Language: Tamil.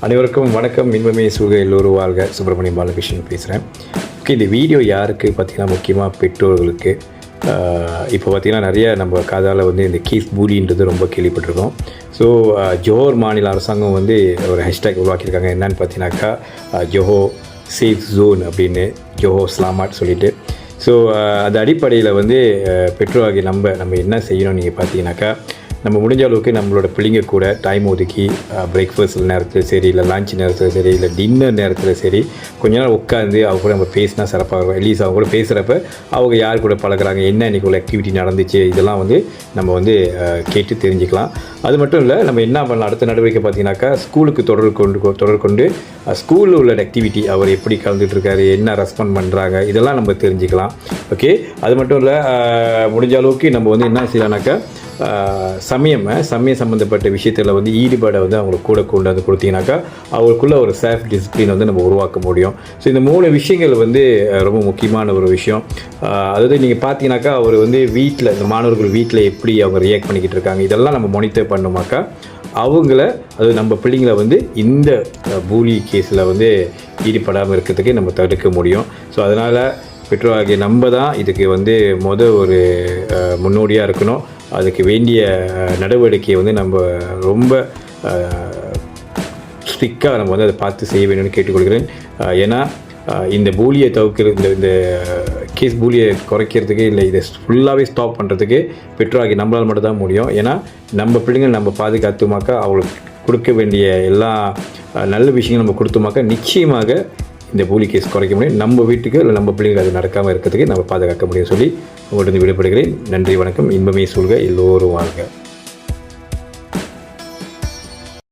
அனைவருக்கும் வணக்கம். இன்பமே சூழ எல்லோரும் வாழ்க. சுப்பிரமணியம் பாலகிருஷ்ணன் பேசுகிறேன். ஓகே, இந்த வீடியோ யாருக்கு பார்த்திங்கன்னா முக்கியமாக பெற்றோர்களுக்கு. இப்போ பார்த்திங்கன்னா நிறைய நம்ம காதால் இந்த கேஸ் பூலின்றது ரொம்ப கேள்விப்பட்டிருக்கோம். ஸோ ஜோஹர் மாநில அரசாங்கம் ஒரு ஹேஷ்டேக் உருவாக்கியிருக்காங்க. என்னன்னு பார்த்தீங்கன்னாக்கா ஜோஹோ சேஃப் ஜோன் அப்படின்னு, ஜோஹோ ஸ்லாமாட் சொல்லிட்டு. ஸோ அந்த அடிப்படையில் பெற்றோராகி நம்ம என்ன செய்யணும் நீங்கள் பார்த்தீங்கன்னாக்கா, நம்ம முடிஞ்ச அளவுக்கு நம்மளோட பிள்ளைங்க கூட டைம் ஒதுக்கி பிரேக்ஃபாஸ்ட் நேரத்தில் சரி, இல்லை லஞ்ச் நேரத்தில் சரி, இல்லை டின்னர் நேரத்தில் சரி, கொஞ்ச நேரம் உட்காந்து அவங்க கூட நம்ம பேசினா சிறப்பாக இருக்கும். அட்லீஸ்ட் அவங்க கூட பேசுகிறப்ப அவங்க யார் கூட பழகிறாங்க, என்ன இன்றைக்கி உள்ள ஆக்டிவிட்டி நடந்துச்சு, இதெல்லாம் நம்ம கேட்டு தெரிஞ்சுக்கலாம். அது மட்டும் இல்லை, நம்ம என்ன பண்ணலாம் அடுத்த நடவடிக்கை பார்த்தீங்கன்னாக்கா, ஸ்கூலுக்கு தொடர் கொண்டு ஸ்கூலில் உள்ள ஆக்டிவிட்டி அவர் எப்படி கலந்துட்டுருக்காரு, என்ன ரெஸ்பாண்ட் பண்ணுறாங்க, இதெல்லாம் நம்ம தெரிஞ்சுக்கலாம். ஓகே, அது மட்டும் இல்லை, முடிஞ்ச அளவுக்கு நம்ம என்ன செய்யலாம்னாக்கா, சமயம் சம்மந்தப்பட்ட விஷயத்தில் ஈடுபாடை அவங்களுக்கு கூட கொண்டு கொடுத்தீங்கன்னாக்கா அவங்களுக்குள்ள ஒரு செல்ஃப் டிசிப்ளின் நம்ம உருவாக்க முடியும். ஸோ இந்த 3 விஷயங்கள் ரொம்ப முக்கியமான ஒரு விஷயம். அதாவது நீங்கள் பார்த்தீங்கன்னாக்கா அவர் வீட்டில், இந்த மாணவர்கள் வீட்டில் எப்படி அவங்க ரியாக்ட் பண்ணிக்கிட்டு இருக்காங்க, இதெல்லாம் நம்ம மானிட்டர் பண்ணுமாக்கா அவங்கள, அது நம்ம பிள்ளைங்களை இந்த பூலி கேஸில் ஈடுபடாமல் இருக்கிறதுக்கு நம்ம தடுக்க முடியும். ஸோ அதனால் பெற்றோராகிய நம்ம தான் இதுக்கு ஒரு முன்னோடியாக இருக்கணும். அதுக்கு வேண்டிய நடவடிக்கையை நம்ம ரொம்ப ஸ்ட்ரிக்டாக நம்ம அதை பார்த்து செய்ய வேணும்னு கேட்டுக்கொள்கிறேன். ஏன்னா இந்த பூலியை தவிர்க்கிறது, இந்த கேஸ் பூலியை குறைக்கிறதுக்கு, இல்லை இதை ஃபுல்லாகவே ஸ்டாப் பண்ணுறதுக்கு பெற்றோராகி நம்மளால் மட்டும் தான் முடியும். ஏன்னா நம்ம பிள்ளைங்கள் நம்ம பாதுகாத்துமாக்கா, அவங்களுக்கு கொடுக்க வேண்டிய எல்லா நல்ல விஷயங்களும் நம்ம கொடுத்தோமாக்கா நிச்சயமாக இந்த பூலி கேஸ் குறைக்க முடியும். நம்ம வீட்டுக்கு இல்லை நம்ம பிள்ளைங்களுக்கு அது நடக்காமல் இருக்கிறதுக்கு நம்ம பாதுகாக்க முடியும் சொல்லி உங்கள்கிட்ட விடைபெறுகிறேன். நன்றி, வணக்கம். இன்பமே சூழ்க, எல்லோரும் வாழ்க.